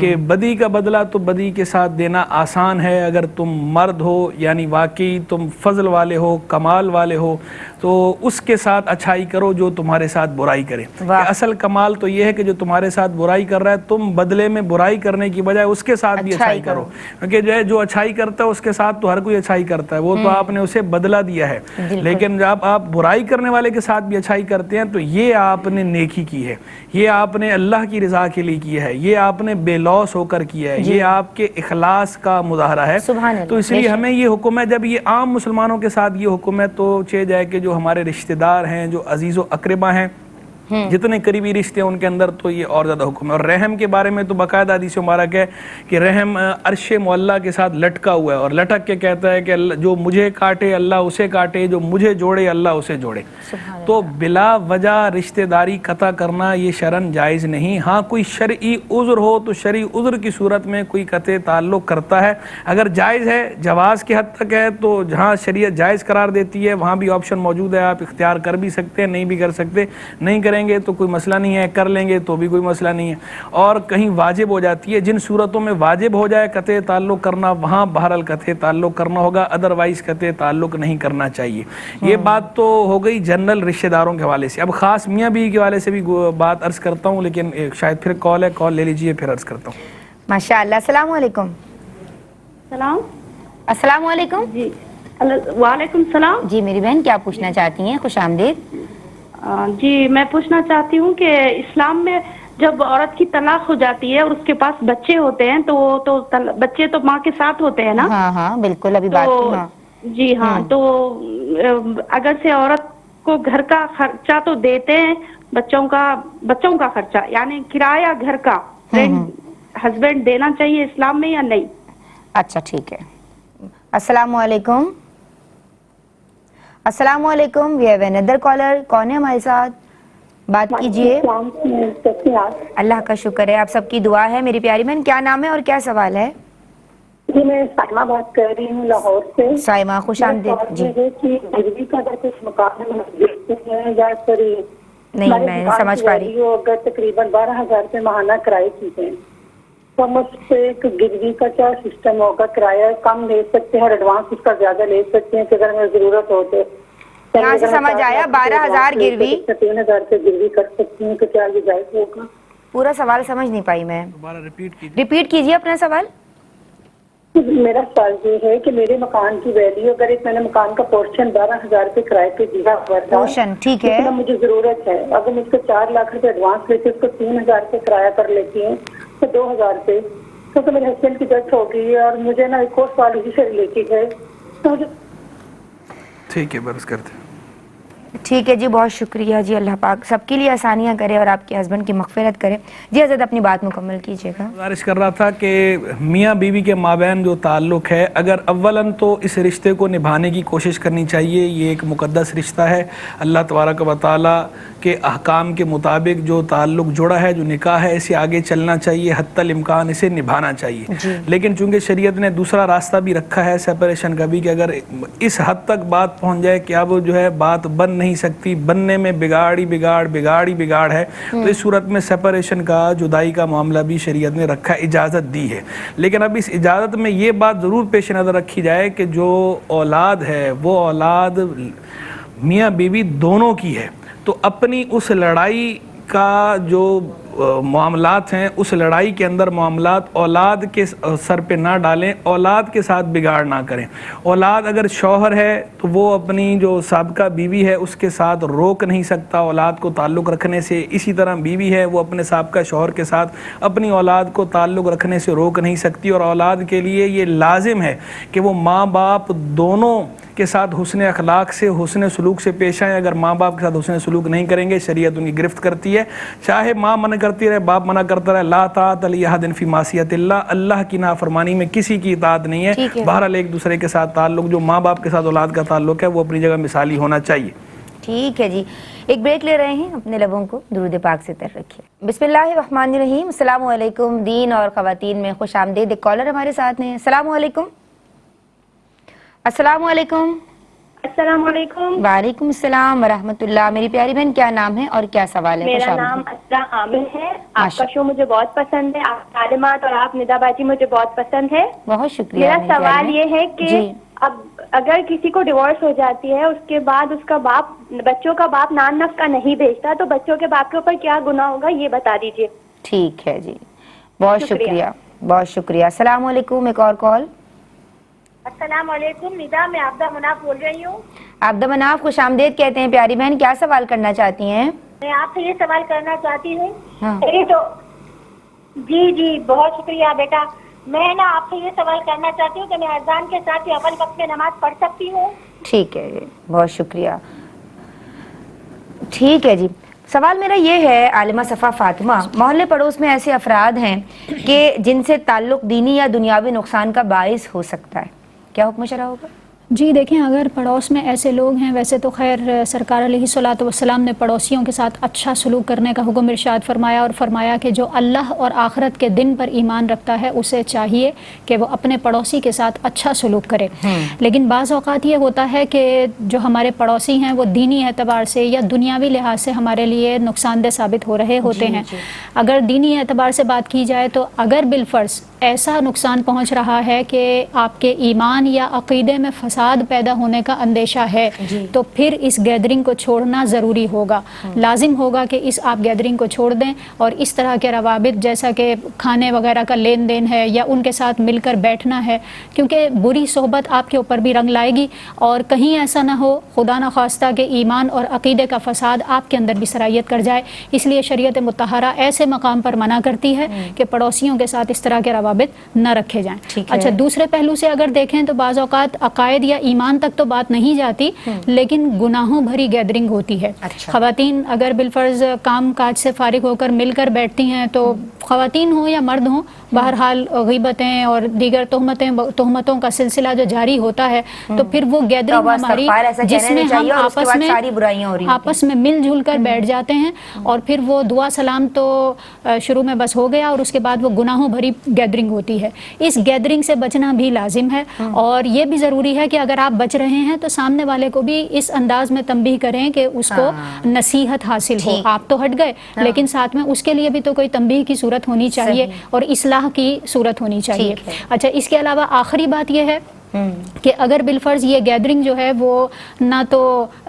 Speaker 4: کہ بدی کا بدلہ تو بدی کے ساتھ دینا آسان ہے، اگر تم مرد ہو یعنی واقعی تم فضل والے ہو، کمال والے ہو، تو اس کے ساتھ اچھائی کرو جو تمہارے ساتھ برائی کرے. کہ اصل کمال تو یہ ہے کہ جو تمہارے ساتھ برائی کر رہا ہے تم بدلے میں برائی کرنے کی بجائے اس کے ساتھ بھی اچھائی کرو، کیونکہ جو اچھائی کرتا ہے اس کے ساتھ تو ہر کوئی اچھائی کرتا ہے، وہ تو آپ نے اسے بدلہ دیا ہے. لیکن جب آپ برائی کرنے والے کے ساتھ بھی اچھائی کرتے ہیں تو یہ آپ نے نیکی کی ہے، یہ آپ نے اللہ کی رضا کے لیے کی ہے، یہ آپ نے بے لوث ہو کر کیا ہے، یہ آپ کے اخلاص کا مظاہرہ ہے. تو اس لیے ہمیں یہ حکم ہے، جب یہ عام مسلمانوں کے ساتھ یہ حکم ہے تو چاہے جائے کہ جو ہمارے رشتہ دار ہیں، جو عزیز و اقربا ہیں، جتنے قریبی رشتے ہیں ان کے اندر تو یہ اور زیادہ حکم ہے. اور رحم کے بارے میں تو باقاعدہ حدیث مبارک ہے کہ رحم عرش معلیٰ کے ساتھ لٹکا ہوا ہے، اور لٹک کے کہتا ہے کہ جو مجھے کاٹے اللہ اسے کاٹے، جو مجھے جوڑے اللہ اسے جوڑے. تو بلا وجہ رشتہ داری قطع کرنا یہ شرعاً جائز نہیں. ہاں کوئی شرعی عذر ہو تو شرعی عذر کی صورت میں کوئی قطع تعلق کرتا ہے، اگر جائز ہے، جواز کی حد تک ہے، تو جہاں شریعت جائز قرار دیتی ہے وہاں بھی آپشن موجود ہے، آپ اختیار کر بھی سکتے ہیں، نہیں بھی کر سکتے، نہیں کریں گے تو کوئی مسئلہ نہیں ہے، کر لیں گے تو بھی کوئی مسئلہ نہیں ہے. اور کہیں واجب ہو جاتی ہے، جن صورتوں میں واجب ہو جائے قطع تعلق کرنا وہاں بہرحال قطع تعلق کرنا ہوگا، ادروائز قطع تعلق نہیں کرنا چاہیے. یہ بات تو ہو گئی جنرل رشتہ داروں کے حوالے سے. اب خاص میاں بیوی کے حوالے سے بھی بات عرض کرتا ہوں، لیکن شاید پھر کال ہے، کال لے لیجئے پھر عرض کرتا ہوں.
Speaker 1: ماشاء اللہ. السلام علیکم.
Speaker 5: سلام.
Speaker 1: السلام علیکم.
Speaker 5: جی وعلیکم السلام.
Speaker 1: جی میری بہن کیا پوچھنا چاہتی ہیں؟ خوش آمدید.
Speaker 5: جی میں پوچھنا چاہتی ہوں کہ اسلام میں جب عورت کی طلاق ہو جاتی ہے اور اس کے پاس بچے ہوتے ہیں تو بچے تو ماں کے ساتھ ہوتے ہیں نا؟
Speaker 1: ہاں ہاں بالکل، ابھی بات کی. ہاں
Speaker 5: جی ہاں. تو اگر سے عورت کو گھر کا خرچہ تو دیتے ہیں، بچوں کا خرچہ یعنی کرایہ گھر کا ہسبینڈ دینا چاہیے اسلام میں یا نہیں؟
Speaker 1: اچھا ٹھیک ہے. السلام علیکم. السلام علیکم. We have another caller. کون ہے ہمارے ساتھ؟ بات کیجئے. اللہ کا شکر ہے، آپ سب کی دعا ہے. میری پیاری بہن کیا نام ہے اور کیا سوال ہے؟
Speaker 6: جی میں سائمہ بات کر رہی ہوں لاہور سے.
Speaker 1: سائمہ خوش آمدید. جی
Speaker 6: بجلی کا اگر کچھ مقابلہ دیکھتے ہیں یا پھر
Speaker 1: نہیں میں سمجھ پا رہی ہوں.
Speaker 6: اگر تقریباً 12,000 روپے ماہانہ کرائے چیزیں تو ہم اس پہ ایک گروی کا کیا سسٹم ہوگا؟ کرایہ کم لے سکتے ہیں اور ایڈوانس اس کا زیادہ لے سکتے ہیں کہ اگر ہمیں ضرورت ہو تو؟
Speaker 1: یہاں سے سمجھ آیا 12,000 گروی.
Speaker 6: 3,000 روپے گروی کر سکتی ہیں، تو کیا یہ جائز ہوگا؟
Speaker 1: پورا سوال سمجھ نہیں پائی میں.
Speaker 4: دوبارہ ریپیٹ کیجئے.
Speaker 1: ریپیٹ کیجئے اپنا سوال.
Speaker 6: میرا سوال یہ ہے کہ میرے مکان کی ویلیو، اگر میں نے مکان کا پورشن 12,000 روپے کرائے پہ دیا ہوا تھا،
Speaker 1: پورشن ٹھیک ہے،
Speaker 6: اتنا مجھے ضرورت ہے، اگر میں اس کو 4 لاکھ روپے ایڈوانس لیتی ہوں، اس کو 3,000 روپے کرایہ کر لیتی ہوں تو 2,000 روپے، کیونکہ میرے ہسبینڈ کی ڈیتھ ہو گئی ہے اور مجھے نا ایک اور سوال اسی سے ریلیٹڈ ہے تو مجھے
Speaker 4: ٹھیک ہے برس کرتے ہیں.
Speaker 1: ٹھیک ہے جی، بہت شکریہ جی. اللہ پاک سب کے لیے آسانیاں کرے اور آپ کے ہسبینڈ کی مغفرت کرے. جی حضرت اپنی بات مکمل کیجیے گا.
Speaker 4: گزارش کر رہا تھا کہ میاں بیوی کے مابین جو تعلق ہے، اگر اولاً تو اس رشتے کو نبھانے کی کوشش کرنی چاہیے. یہ ایک مقدس رشتہ ہے. اللہ تبارک و تعالیٰ کے احکام کے مطابق جو تعلق جڑا ہے، جو نکاح ہے، اسے آگے چلنا چاہیے، حتی الامکان اسے نبھانا چاہیے. لیکن چونکہ شریعت نے دوسرا راستہ بھی رکھا ہے سیپریشن کا بھی، کہ اگر اس حد تک بات پہنچ جائے کہ اب جو ہے بات بن نہیں سکتی، بننے میں بگاڑ ہے، تو اس صورت میں سیپریشن کا، جدائی کا معاملہ بھی شریعت نے رکھا، اجازت دی ہے. لیکن اب اس اجازت میں یہ بات ضرور پیش نظر رکھی جائے کہ جو اولاد ہے وہ اولاد میاں بیوی دونوں کی ہے، تو اپنی اس لڑائی کا جو معاملات ہیں، اس لڑائی کے اندر معاملات اولاد کے سر پہ نہ ڈالیں، اولاد کے ساتھ بگاڑ نہ کریں. اولاد اگر شوہر ہے تو وہ اپنی جو سابقہ بیوی ہے اس کے ساتھ روک نہیں سکتا اولاد کو تعلق رکھنے سے. اسی طرح بیوی ہے وہ اپنے سابقہ شوہر کے ساتھ اپنی اولاد کو تعلق رکھنے سے روک نہیں سکتی. اور اولاد کے لیے یہ لازم ہے کہ وہ ماں باپ دونوں کے ساتھ حسن اخلاق سے، حسن سلوک سے پیش آئیں. اگر ماں باپ کے ساتھ حسن سلوک نہیں کریں گے، شریعت ان کی گرفت کرتی ہے. چاہے ماں منع کرتی رہے، باپ منع کرتا رہے، لا طاعۃ لأحد فی معصیۃ اللہ، اللہ کی نافرمانی میں کسی کی اطاعت نہیں ہے. بہرحال ایک دوسرے کے ساتھ تعلق، جو ماں باپ کے ساتھ اولاد کا تعلق ہے، وہ اپنی جگہ مثالی ہونا چاہیے.
Speaker 1: ٹھیک ہے جی، ایک بریک لے رہے ہیں، اپنے لبوں کو درود پاک سے تر رکھیے. بسم اللہ الرحمن الرحیم. السلام علیکم. دین اور خواتین میں خوش آمدید. ایک کالر ہمارے ساتھ ہیں. السلام علیکم. السلام علیکم.
Speaker 7: السلام علیکم.
Speaker 1: وعلیکم السلام ورحمۃ اللہ. میری پیاری بہن کیا نام ہے اور کیا سوال ہے؟
Speaker 7: میرا نام اسرا عامر ہے. آپ کا شو مجھے بہت پسند ہے، آپ تعلیمات اور آپ ندا باجی مجھے بہت پسند ہے.
Speaker 1: بہت شکریہ.
Speaker 7: میرا سوال یہ ہے کہ اب اگر کسی کو ڈیورس ہو جاتی ہے، اس کے بعد اس کا باپ، بچوں کا باپ نان نفقہ نہیں بھیجتا، تو بچوں کے باپ کے اوپر کیا گناہ ہوگا یہ بتا دیجیے.
Speaker 1: ٹھیک ہے جی، بہت شکریہ. بہت شکریہ. السلام علیکم. ایک اور کال.
Speaker 7: السلام علیکم. ندا، میں عابدہ مناف بول رہی ہوں.
Speaker 1: عابدہ مناف، خوش آمدید کہتے ہیں. پیاری بہن کیا سوال کرنا چاہتی ہیں؟
Speaker 7: میں آپ سے یہ سوال کرنا چاہتی ہوں. تو جی بہت شکریہ بیٹا. میں نا آپ سے یہ سوال کرنا چاہتی ہوں کہ میں اذان کے ساتھ ہی اول وقت میں نماز پڑھ سکتی ہوں؟
Speaker 1: ٹھیک ہے جی، بہت شکریہ. ٹھیک ہے جی، سوال میرا یہ ہے عالمہ صفا فاطمہ، محلے پڑوس میں ایسے افراد ہیں کہ جن سے تعلق دینی یا دنیاوی نقصان کا باعث ہو سکتا ہے، کیا حکم شرع ہوگا؟
Speaker 2: جی دیکھیں، اگر پڑوس میں ایسے لوگ ہیں، ویسے تو خیر سرکار علیہ الصلوۃ والسلام نے پڑوسیوں کے ساتھ اچھا سلوک کرنے کا حکم ارشاد فرمایا، اور فرمایا کہ جو اللہ اور آخرت کے دن پر ایمان رکھتا ہے اسے چاہیے کہ وہ اپنے پڑوسی کے ساتھ اچھا سلوک کرے. لیکن بعض اوقات یہ ہوتا ہے کہ جو ہمارے پڑوسی ہیں وہ دینی اعتبار سے یا دنیاوی لحاظ سے ہمارے لیے نقصان دہ ثابت ہو رہے ہوتے ہیں. اگر دینی اعتبار سے بات کی جائے تو اگر بالفرض ایسا نقصان پہنچ رہا ہے کہ آپ کے ایمان یا عقیدے میں فساد پیدا ہونے کا اندیشہ ہے، تو پھر اس گیدرنگ کو چھوڑنا ضروری ہوگا. لازم ہوگا کہ آپ گیدرنگ کو چھوڑ دیں، اور اس طرح کے روابط جیسا کہ کھانے وغیرہ کا لین دین ہے یا ان کے ساتھ مل کر بیٹھنا ہے، کیونکہ بری صحبت آپ کے اوپر بھی رنگ لائے گی، اور کہیں ایسا نہ ہو خدا نخواستہ کہ ایمان اور عقیدے کا فساد آپ کے اندر بھی سرایت کر جائے. اس لیے شریعت مطہرہ ایسے مقام پر منع کرتی ہے کہ پڑوسیوں کے ساتھ اس طرح کے روابط نہ رکھے جائیں. اچھا، دوسرے پہلو سے اگر دیکھیں تو بعض اوقات عقائد یا ایمان تک تو بات نہیں جاتی، لیکن گناہوں بھری گیدرنگ ہوتی ہے. خواتین اگر بالفرض کام کاج سے فارغ ہو کر مل کر بیٹھتی ہیں، تو خواتین ہوں یا مرد ہوں، بہرحال غیبتیں اور دیگر تہمتوں کا سلسلہ جو جاری ہوتا ہے، تو پھر وہ گیدرنگ ہماری جس میں ہم آپس میں مل جل کر بیٹھ جاتے ہیں، اور پھر وہ دعا سلام تو شروع میں بس ہو گیا، اور اس کے بعد وہ گناہوں بھری گیدرنگ ہوتی ہے. اس گیدرنگ سے بچنا بھی لازم ہے، اور یہ بھی ضروری ہے کہ اگر آپ بچ رہے ہیں تو سامنے والے کو بھی اس انداز میں تنبیہ کریں کہ اس کو نصیحت حاصل ہو. آپ تو ہٹ گئے، لیکن ساتھ میں اس کے لیے بھی تو کوئی تنبیہ کی صورت ہونی چاہیے اور اصلاح کی صورت ہونی چاہیے. اچھا، اس کے علاوہ آخری بات یہ ہے کہ اگر بالفرض یہ گیدرنگ جو ہے وہ نہ تو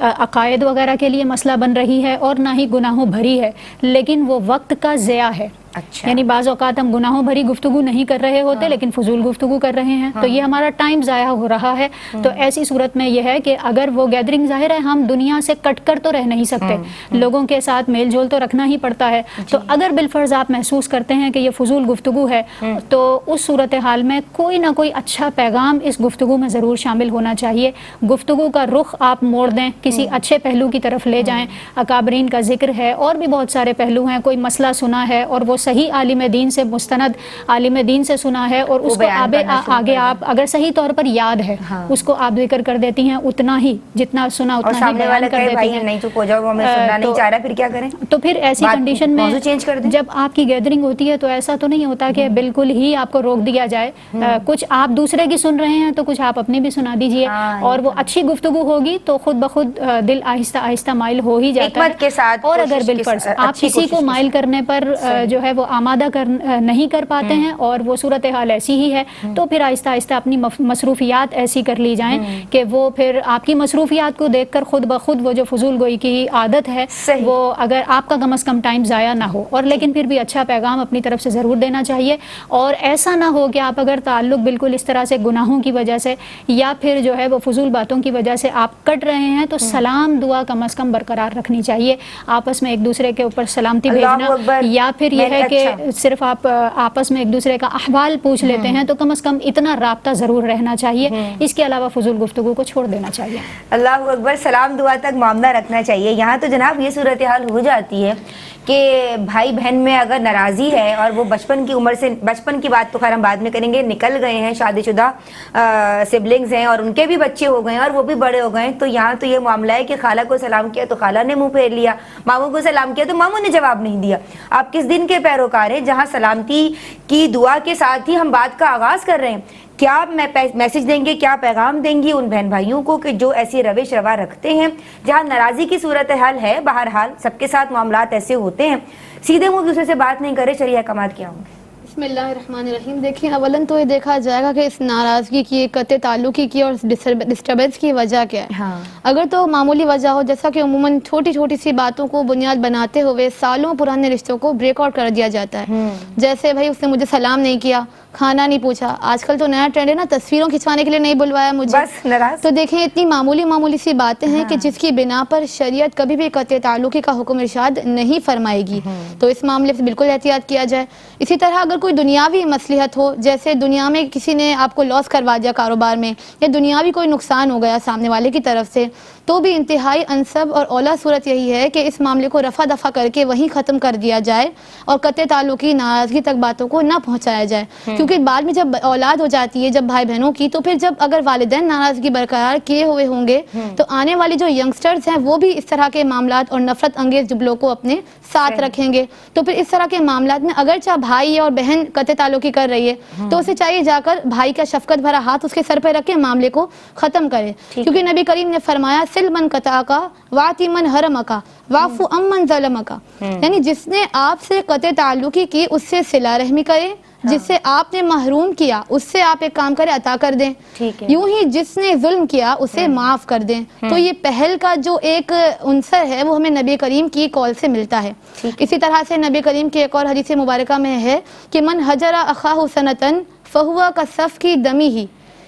Speaker 2: عقائد وغیرہ کے لیے مسئلہ بن رہی ہے اور نہ ہی گناہوں بھری ہے، لیکن وہ وقت کا ضیاع ہے،
Speaker 1: اچھا.
Speaker 2: یعنی بعض اوقات ہم گناہوں بھری گفتگو نہیں کر رہے ہوتے لیکن فضول گفتگو کر رہے ہیں تو یہ ہمارا ٹائم ضائع ہو رہا ہے. تو ایسی صورت میں یہ ہے کہ اگر وہ گیدرنگ، ظاہر ہے ہم دنیا سے کٹ کر تو رہ نہیں سکتے، لوگوں کے ساتھ میل جول تو رکھنا ہی پڑتا ہے. تو اگر بالفرض آپ محسوس کرتے ہیں کہ یہ فضول گفتگو ہے تو اس صورتحال میں کوئی نہ کوئی اچھا پیغام اس گفتگو میں ضرور شامل ہونا چاہیے. گفتگو کا رخ آپ موڑ دیں، کسی اچھے پہلو کی طرف لے جائیں. اکابرین کا ذکر ہے اور بھی بہت سارے پہلو ہیں. کوئی مسئلہ سنا ہے اور وہ صحیح عالم دین سے، مستند عالم دین سے سنا ہے اور اس کو آگے آپ اگر صحیح طور پر یاد ہے اس کو آپ ذکر کر دیتی ہیں اتنا ہی جتنا سنا اتنا ہی بیان کر دیتی ہیں.
Speaker 1: نہیں چپ ہو جاؤ، ہمیں سننا نہیں چاہ رہا، پھر کیا کریں؟
Speaker 2: تو پھر ایسی کنڈیشن میں
Speaker 1: موضوع چینج کر دیں.
Speaker 2: جب آپ کی گیدرنگ ہوتی ہے تو ایسا تو نہیں ہوتا کہ بالکل ہی آپ کو روک دیا جائے. کچھ آپ دوسرے کی سن رہے ہیں تو کچھ آپ اپنی بھی سنا دیجئے اور وہ اچھی گفتگو ہوگی تو خود بخود دل آہستہ آہستہ مائل ہو ہی جاتا ہے.
Speaker 1: حکمت کے ساتھ،
Speaker 2: اور اگر بالفرض آپ کسی کو مائل کرنے پر جو ہے وہ آمادہ نہیں کر پاتے ہیں اور وہ صورتحال ایسی ہی ہے تو پھر آہستہ آہستہ اپنی مصروفیات ایسی کر لی جائیں کہ وہ پھر آپ کی مصروفیات کو دیکھ کر خود بخود وہ جو فضول گوئی کی عادت ہے وہ اگر آپ کا کم از کم ٹائم ضائع نہ ہو. اور لیکن پھر بھی اچھا پیغام اپنی طرف سے ضرور دینا چاہیے. اور ایسا نہ ہو کہ آپ اگر تعلق بالکل اس طرح سے گناہوں کی وجہ سے یا پھر جو ہے وہ فضول باتوں کی وجہ سے آپ کٹ رہے ہیں تو سلام دعا کم از کم برقرار رکھنی چاہیے. آپس میں ایک دوسرے کے اوپر سلامتی بھیجنا، یا پھر یہ ہے کہ صرف آپ آپس میں ایک دوسرے کا احوال پوچھ لیتے ہیں تو کم از کم اتنا رابطہ ضرور رہنا چاہیے. اس کے علاوہ فضول گفتگو کو چھوڑ دینا چاہیے.
Speaker 1: اللہ اکبر. سلام دعا تک معاملہ رکھنا چاہیے. یہاں تو جناب یہ صورتحال ہو جاتی ہے کہ بھائی بہن میں اگر ناراضی ہے اور وہ بچپن کی عمر سے، بچپن کی بات تو خیر ہم بعد میں کریں گے، نکل گئے ہیں، شادی شدہ سبلنگز ہیں اور ان کے بھی بچے ہو گئے ہیں اور وہ بھی بڑے ہو گئے ہیں، تو یہاں تو یہ معاملہ ہے کہ خالہ کو سلام کیا تو خالہ نے منہ پھیر لیا، ماموں کو سلام کیا تو ماموں نے جواب نہیں دیا. آپ کس دن کے پیروکار ہیں جہاں سلامتی کی دعا کے ساتھ ہی ہم بات کا آغاز کر رہے ہیں؟ کیا میسج دیں گے، کیا پیغام دیں گی ان بہن بھائیوں کو کہ جو ایسی روش روا رکھتے ہیں جہاں ناراضی کی صورتحال ہے؟ بہرحال سب کے ساتھ معاملات ایسے ہوتے ہیں، سیدھے منہ دوسرے سے بات نہیں کرے. شرعی احکامات کیا ہوں گے؟
Speaker 3: بسم اللہ الرحمن الرحیم. دیکھیں اولاً تو یہ دیکھا جائے گا کہ اس ناراضگی کی، قطع تعلقی کی اور ڈسٹربنس کی وجہ کیا ہے. اگر تو معمولی وجہ ہو، جیسا کہ عموماً چھوٹی چھوٹی سی باتوں کو بنیاد بناتے ہوئے سالوں پرانے رشتوں کو بریک آؤٹ کر دیا جاتا ہے. جیسے بھائی اس نے مجھے سلام نہیں کیا، کھانا نہیں پوچھا. آج کل تو نیا ٹرینڈ ہے نا، تصویروں کھنچوانے کے لیے نہیں بلوایا مجھے،
Speaker 1: بس ناراض.
Speaker 3: تو دیکھیں اتنی معمولی سی باتیں ہیں کہ جس کی بنا پر شریعت کبھی بھی قطع تعلقی کا حکم ارشاد نہیں فرمائے گی. تو اس معاملے سے بالکل احتیاط کیا جائے. اسی طرح اگر کوئی دنیاوی مصلحت ہو، جیسے دنیا میں کسی نے آپ کو لاس کروا دیا کاروبار میں، یا دنیاوی کوئی نقصان ہو گیا سامنے والے کی طرف سے، تو بھی انتہائی انسب اور اولا صورت یہی ہے کہ اس معاملے کو رفع دفع کر کے وہیں ختم کر دیا جائے اور قطع تعلقی، ناراضگی تک باتوں کو نہ پہنچایا جائے. کیونکہ بعد میں جب اولاد ہو جاتی ہے، جب بھائی بہنوں کی، تو پھر جب اگر والدین ناراضگی برقرار کیے ہوئے ہوں گے تو آنے والی جو ینگسٹرز ہیں وہ بھی اس طرح کے معاملات اور نفرت انگیز جملوں کو اپنے ساتھ رکھیں گے. تو پھر اس طرح کے معاملات میں اگرچہ بھائی اور بہن قطع تعلقی کر رہی ہے تو اسے چاہیے جا کر بھائی کا شفقت بھرا ہاتھ اس کے سر پہ رکھ کے معاملے کو ختم کرے. کیونکہ نبی کریم نے فرمایا سل من قطع کا واتی من حرم کا وعفو امن ظلم کا، یعنی جس نے آپ سے قطع تعلقی کی اس سے صلہ رحمی کرے، جس سے آپ نے محروم کیا اس سے آپ ایک کام کرے عطا کر دیں، یوں ہی جس نے ظلم کیا اسے معاف کر دیں. تو یہ پہل کا جو ایک عنصر ہے وہ ہمیں نبی کریم کی قول سے ملتا ہے. اسی طرح سے نبی کریم کی ایک اور حدیث مبارکہ میں ہے کہ من حجر اخاہ سنتن فہوا کا صف کی دمی ہی،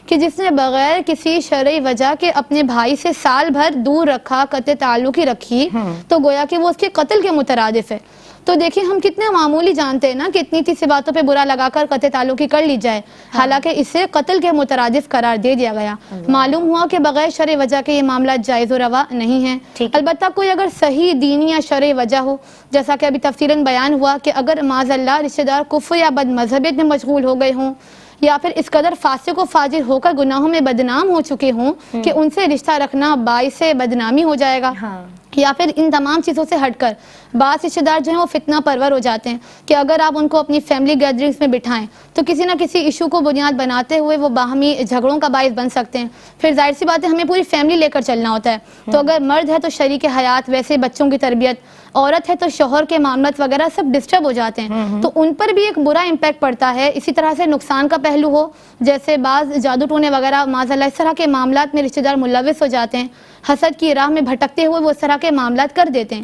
Speaker 3: کہ جس نے بغیر کسی شرعی وجہ کے اپنے بھائی سے سال بھر دور رکھا، قطع تعلقی رکھی، تو گویا کہ وہ اس کے قتل کے مترادف ہے. تو دیکھیں ہم کتنے معمولی جانتے ہیں نا کہ اتنی سی باتوں پہ برا لگا کر قطع تعلقی کر لی جائے، حالانکہ اسے قتل کے مترادف قرار دے دیا گیا. معلوم ہوا کہ بغیر شرعی وجہ کے یہ معاملات جائز و روا نہیں ہیں. البتہ کوئی اگر صحیح دینی یا شرعی وجہ ہو، جیسا کہ ابھی تفصیلاً بیان ہوا کہ اگر معاذ اللہ رشتہ دار کفر یا بد مذہبیت میں مشغول ہو گئے ہوں، یا پھر اس قدر فاسق و فاجر ہو کر گناہوں میں بدنام ہو چکے ہوں کہ ان سے رشتہ رکھنا باعث بدنامی ہو جائے گا، یا پھر ان تمام چیزوں سے ہٹ کر بعض رشتہ دار جو ہیں وہ فتنہ پرور ہو جاتے ہیں کہ اگر آپ ان کو اپنی فیملی گیدرنگز میں بٹھائیں تو کسی نہ کسی ایشو کو بنیاد بناتے ہوئے وہ باہمی جھگڑوں کا باعث بن سکتے ہیں. پھر ظاہر سی بات ہے ہمیں پوری فیملی لے کر چلنا ہوتا ہے. تو اگر مرد ہے تو شریک حیات، ویسے بچوں کی تربیت، عورت ہے تو شوہر کے معاملات وغیرہ سب ڈسٹرب ہو جاتے ہیں، تو ان پر بھی ایک برا امپیکٹ پڑتا ہے. اسی طرح سے نقصان کا پہلو ہو، جیسے بعض جادو ٹونے وغیرہ معاذ اللہ اس طرح کے معاملات میں رشتہ دار ملوث ہو جاتے ہیں، حسد کی راہ میں بھٹکتے ہوئے وہ اس طرح کے معاملات کر دیتے ہیں.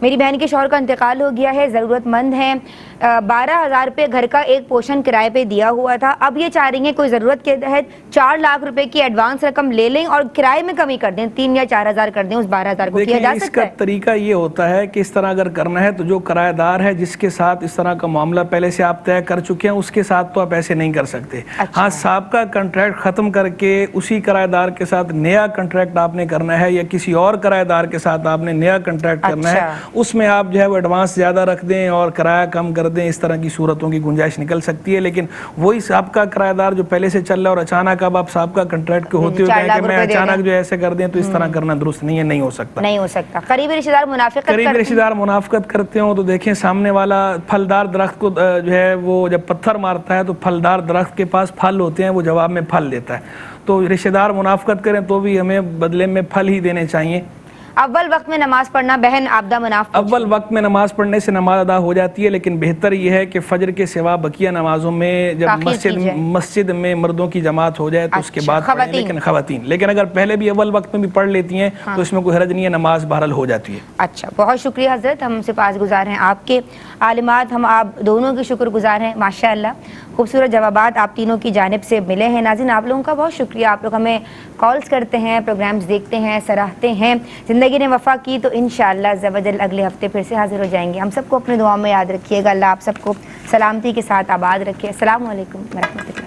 Speaker 1: میری بہن کے شوہر کا انتقال ہو گیا ہے, ضرورت مند ہیں, 12,000 روپے گھر کا ایک پورشن کرائے پہ دیا ہوا تھا, اب یہ چاہ رہی ہیں کوئی ضرورت کے تحت 4 لاکھ روپے کی ایڈوانس رقم لے لیں اور کرائے میں کمی کر دیں, 3 یا 4,000 کر دیں, اس 12,000 کو کیا جا سکتا ہے؟
Speaker 4: اس کا طریقہ یہ ہوتا ہے کہ اس طرح اگر کرنا ہے تو جو کرایہ دار ہے جس کے ساتھ اس طرح کا معاملہ پہلے سے آپ طے کر چکے ہیں اس کے ساتھ تو آپ ایسے نہیں کر سکتے. ہاں, سابقہ کنٹریکٹ ختم کر کے اسی کرایہ دار کے ساتھ نیا کنٹریکٹ آپ نے کرنا ہے یا کسی اور کرایہ دار کے ساتھ آپ نے نیا کنٹریکٹ کرنا ہے, اس میں آپ جو ہے وہ ایڈوانس زیادہ رکھ دیں اور کرایہ کم کر دیں, اس طرح کی صورتوں کی گنجائش نکل سکتی ہے. لیکن وہی سابقہ کرایہ دار جو پہلے سے چل رہا ہے اور اچانک اب آپ سابقہ کنٹریکٹ کے ہوتے ہوئے کہ میں اچانک جو ایسے کر دیں, تو اس طرح کرنا درست نہیں ہے, نہیں ہو سکتا.
Speaker 1: نہیں ہو سکتا. قریبی رشتہ دار منافقت
Speaker 4: قریبی رشتہ دار منافقت کرتے ہوں تو دیکھیں سامنے والا پھلدار درخت کو جو ہے وہ جب پتھر مارتا ہے تو پھلدار درخت کے پاس پھل ہوتے ہیں, وہ جواب میں پھل دیتا ہے. تو رشتہ دار منافقت کریں تو بھی ہمیں بدلے میں پھل ہی دینے چاہیے.
Speaker 1: اول وقت میں نماز پڑھنا, بہن عابدہ مناف,
Speaker 4: اول وقت میں نماز پڑھنے سے نماز ادا ہو جاتی ہے, لیکن بہتر یہ ہے کہ فجر کے سوا بقیہ نمازوں میں جب مسجد میں مردوں کی جماعت ہو جائے تو اس کے بعد پڑھیں, لیکن اگر پہلے بھی اول وقت میں بھی پڑھ لیتی ہیں تو اس میں کوئی حرج نہیں ہے, نماز بہرحال ہو جاتی ہے.
Speaker 1: اچھا, بہت شکریہ حضرت, ہم سپاس گزار ہیں آپ کے عالمات, ہم آپ دونوں کے شکر گزار ہیں. ماشاءاللہ خوبصورت جوابات آپ تینوں کی جانب سے ملے ہیں. ناظرین آپ لوگوں کا بہت شکریہ, آپ لوگ ہمیں کالز کرتے ہیں, پروگرامز دیکھتے ہیں, سراہتے ہیں. زندگی نے وفا کی تو انشاءاللہ عز و جل اگلے ہفتے پھر سے حاضر ہو جائیں گے. ہم سب کو اپنے دعاؤں میں یاد رکھیے گا. اللہ آپ سب کو سلامتی کے ساتھ آباد رکھے. السلام علیکم ورحمۃ اللہ.